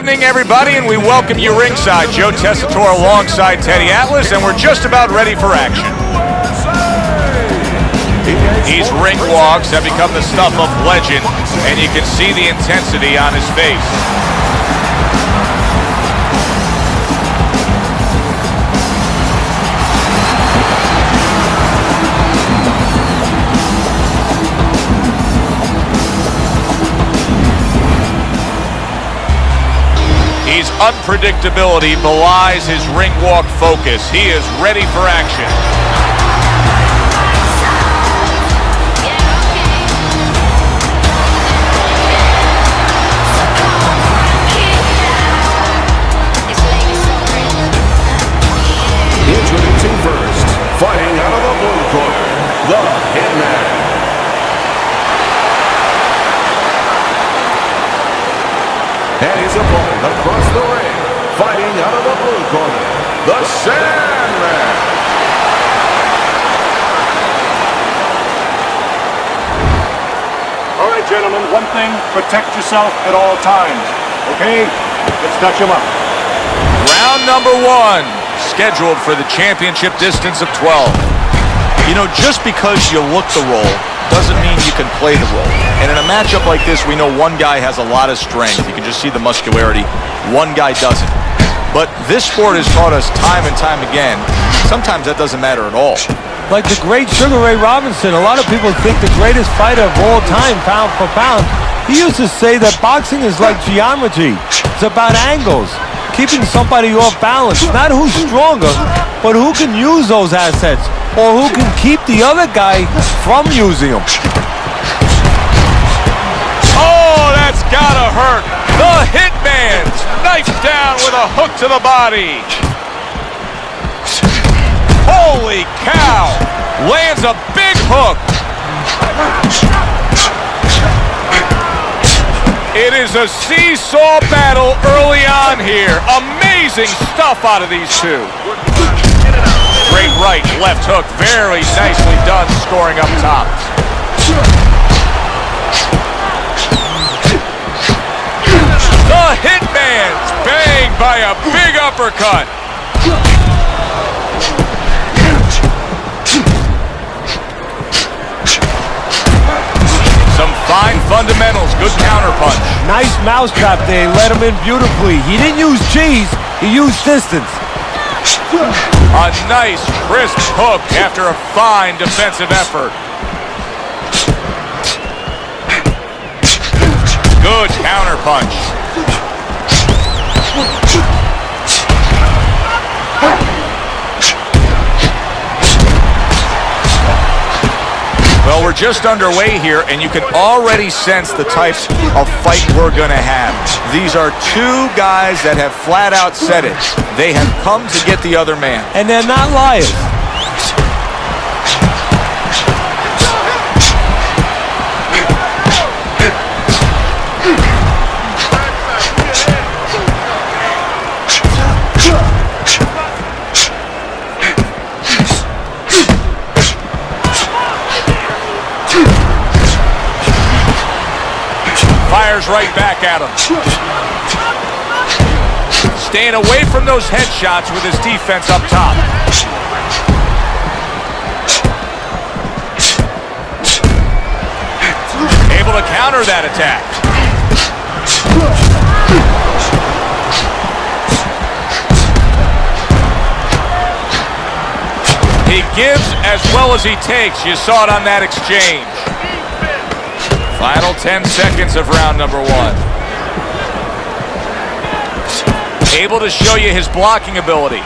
evening, everybody, and we welcome you ringside. Joe Tessitore alongside Teddy Atlas, and we're just about ready for action. These ring walks have become the stuff of legend, and you can see the intensity on his face. His unpredictability belies his ring walk focus. He is ready for action. Introducing first, fighting out of the blue corner, the Hitman. And his opponent across the ring, fighting out of the blue corner, the Sandman. All right, gentlemen, one thing, protect yourself at all times, okay? Let's touch him up. Round number one, scheduled for the championship distance of 12. You know, just because you look the role doesn't mean you can play the role. And in a matchup like this, we know one guy has a lot of strength. You can just see the muscularity. One guy doesn't. But this sport has taught us time and time again, sometimes that doesn't matter at all. Like the great Sugar Ray Robinson, a lot of people think the greatest fighter of all time, pound for pound. He used to say that boxing is like geometry. It's about angles, keeping somebody off balance. Not who's stronger, but who can use those assets, or who can keep the other guy from using them. Oh, that's gotta hurt. The Hitman's knifed down with a hook to the body. Holy cow! Lands a big hook. It is a seesaw battle early on here. Amazing stuff out of these two. Straight right, left hook, very nicely done, scoring up top. The Hitman's banged by a big uppercut. Some fine fundamentals, good counterpunch. Nice mousetrap there, let him in beautifully. He didn't use cheese, he used distance. A nice, crisp hook after a fine defensive effort. Good counterpunch. Well, we're just underway here, and you can already sense the types of fight we're going to have. These are two guys that have flat out said it. They have come to get the other man. And they're not liars. Fires right back at him. Staying away from those headshots with his defense up top. Able to counter that attack. He gives as well as he takes. You saw it on that exchange. Final 10 seconds of round number one. Able to show you his blocking ability.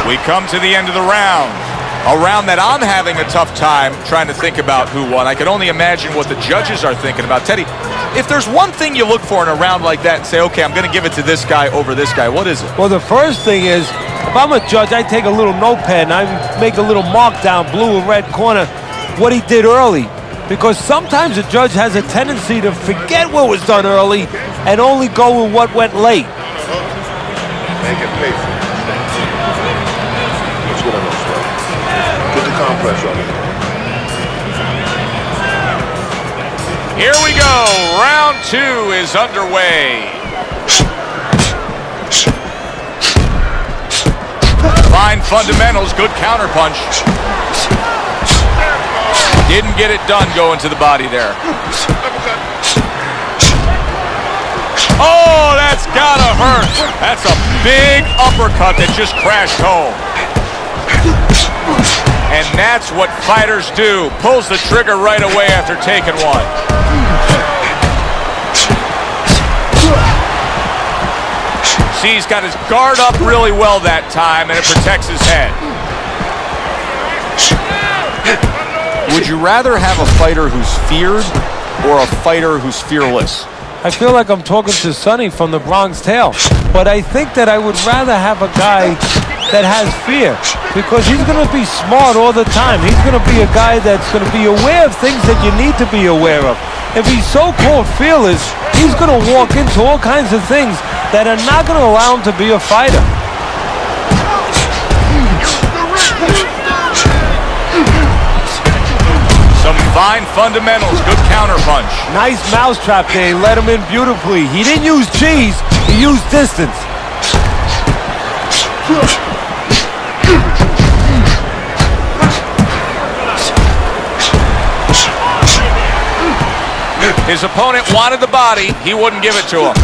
We come to the end of the round. A round that I'm having a tough time trying to think about who won. I can only imagine what the judges are thinking about. Teddy, if there's one thing you look for in a round like that and say, okay, I'm going to give it to this guy over this guy, what is it? Well, the first thing is, if I'm a judge, I take a little notepad and I make a little mark down, blue or red corner, what he did early. Because sometimes a judge has a tendency to forget what was done early and only go with what went late. Make it pace. Let's get on this one. Get the compress on it. Here we go. Round 2 is underway. Fine fundamentals, good counterpunch. Didn't get it done going to the body there. Oh, that's gotta hurt. That's a big uppercut that just crashed home. And that's what fighters do. Pulls the trigger right away after taking one. See, he's got his guard up really well that time, and it protects his head. Would you rather have a fighter who's feared or a fighter who's fearless? I feel like I'm talking to Sonny from the Bronx Tale, but I think that I would rather have a guy that has fear, because he's going to be smart all the time. He's going to be a guy that's going to be aware of things that you need to be aware of. If he's so-called fearless, he's going to walk into all kinds of things that are not going to allow him to be a fighter. Some fine fundamentals, good counterpunch. Nice mousetrap there. He let him in beautifully. He didn't use cheese, he used distance. His opponent wanted the body, he wouldn't give it to him.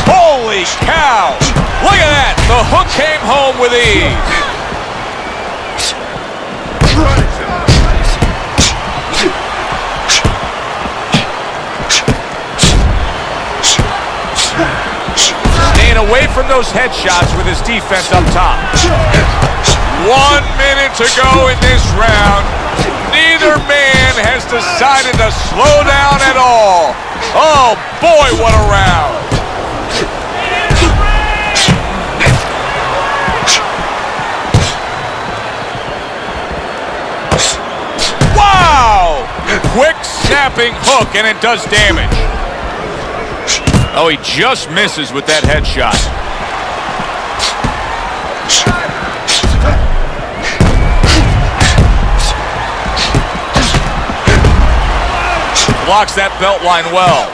Holy cow! Look at that! The hook came home with ease. Staying away from those headshots with his defense up top. 1 minute to go in this round. Neither man has decided to slow down at all. Oh boy, what a round. Wow! Quick snapping hook, and it does damage. Oh, he just misses with that headshot. Blocks that belt line well.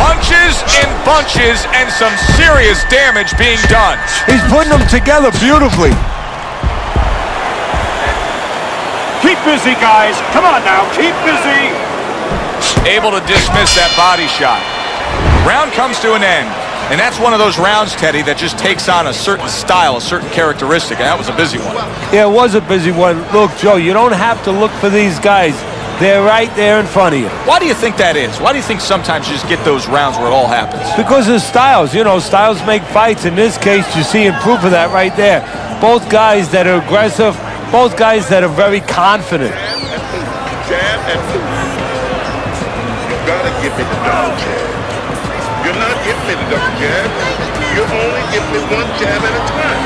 Punches in bunches and some serious damage being done. He's putting them together beautifully. Keep busy, guys. Come on now, keep busy. Able to dismiss that body shot. Round comes to an end. And that's one of those rounds, Teddy, that just takes on a certain style, a certain characteristic. And that was a busy one. Yeah, it was a busy one. Look, Joe, you don't have to look for these guys. They're right there in front of you. Why do you think that is? Why do you think sometimes you just get those rounds where it all happens? Because of styles. You know, styles make fights. In this case, you're seeing proof of that right there. Both guys that are aggressive, both guys that are very confident. Jab and you gotta give me the double jab. You're not giving me the double jab. You're only giving me one jab at a time.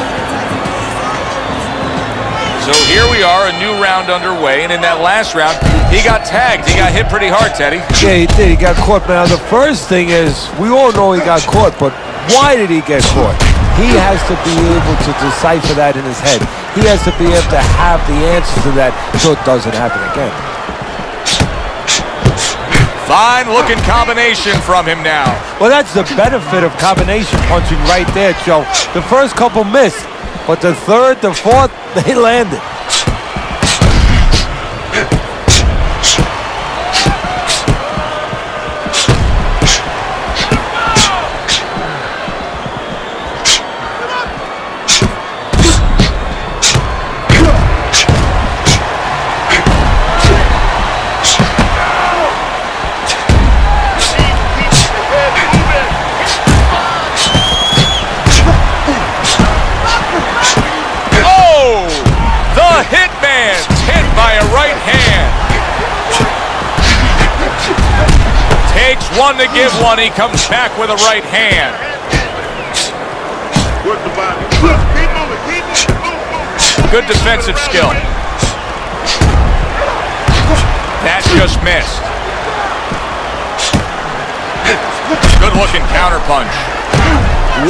So here we are, a new round underway, and in that last round, he got tagged. He got hit pretty hard, Teddy. Yeah, he did. He got caught. Now, the first thing is, we all know he got caught, but why did he get caught? He has to be able to decipher that in his head. He has to be able to have the answers to that so it doesn't happen again. Fine looking combination from him now. Well, that's the benefit of combination punching right there, Joe. The first couple missed, but the third, the fourth, they landed. One to give one, he comes back with a right hand. Work the body. Keep moving, keep moving. Good defensive skill. That just missed. Good-looking counterpunch.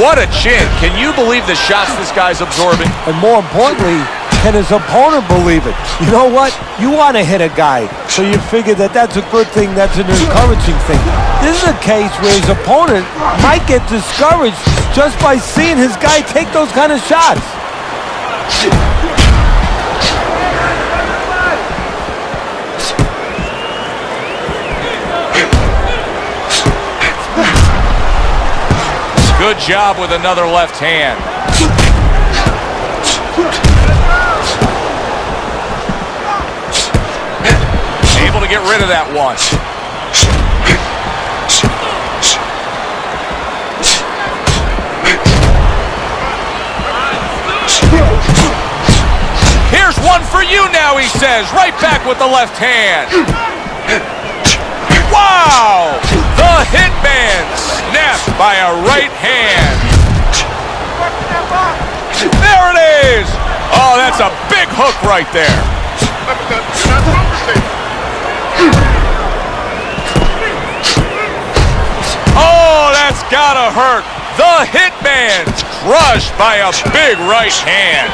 What a chin. Can you believe the shots this guy's absorbing? And more importantly, can his opponent believe it? You know what? You want to hit a guy, so you figure that that's a good thing, that's an encouraging thing. This is a case where his opponent might get discouraged just by seeing his guy take those kind of shots. Good job with another left hand. Able to get rid of that one. Here's one for you now, he says. Right back with the left hand. Wow! The Hitman snapped by a right hand. There it is! Oh, that's a big hook right there. Oh, that's gotta hurt. The Hitman crushed by a big right hand.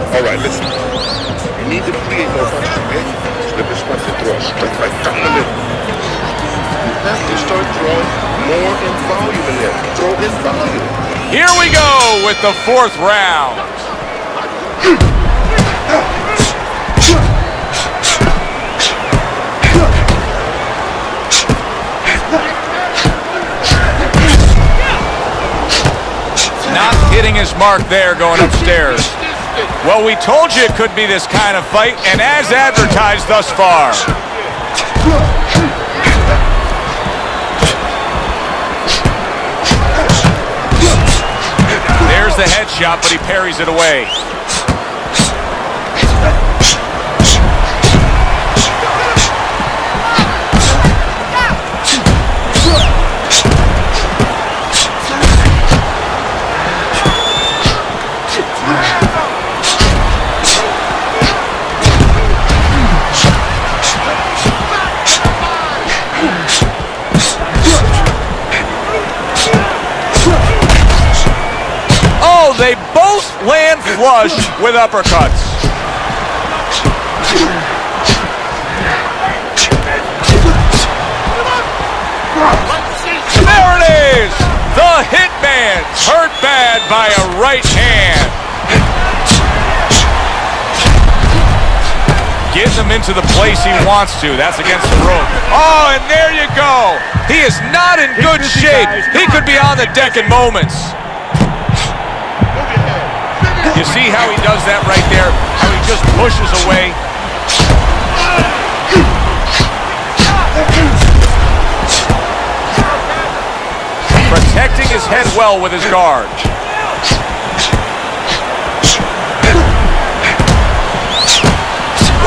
All right, listen. You need to create more punches, okay? Slip his punch and throw a straight right down the middle. You have to start throwing more in volume in there. Throw in volume. Here we go with the fourth round. Not hitting his mark there going upstairs. Well, we told you it could be this kind of fight, and as advertised thus far. There's the headshot, but he parries it away. They both land flush with uppercuts. There it is! The Hitman hurt bad by a right hand. Getting him into the place he wants to. That's against the rope. Oh, and there you go. He is not in good shape. He could be on the deck in moments. You see how he does that right there? How he just pushes away. Protecting his head well with his guard.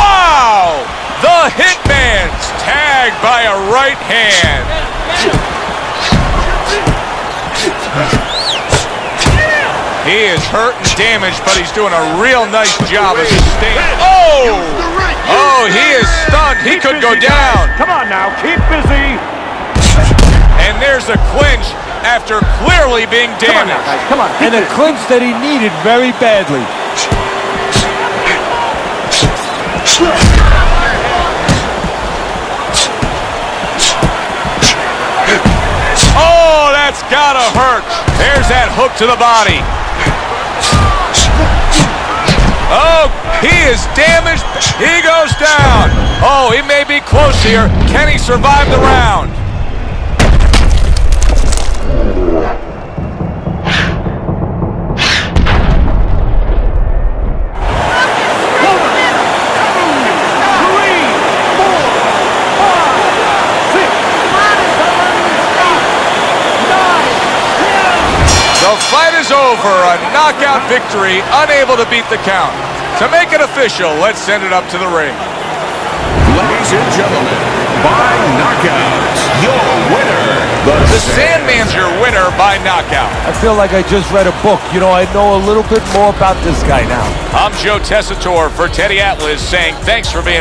Wow! The Hitman's tagged by a right hand. He is hurt and damaged, but he's doing a real nice job of sustaining. Oh! Oh, he is stunned. He could go down. Come on now, keep busy. And there's a clinch after clearly being damaged. Come on now, guys, come on. And a clinch that he needed very badly. Oh, that's gotta hurt. There's that hook to the body. Oh, he is damaged. He goes down. Oh, he may be close here. Can he survive the round? over a knockout victory, unable to beat the count. To make it official, let's send it up to the ring. Ladies and gentlemen, by knockout, your winner, The Sandman's your winner by knockout. I feel like I just read a book. You know, I know a little bit more about this guy now. I'm Joe Tessitore for Teddy Atlas saying thanks for being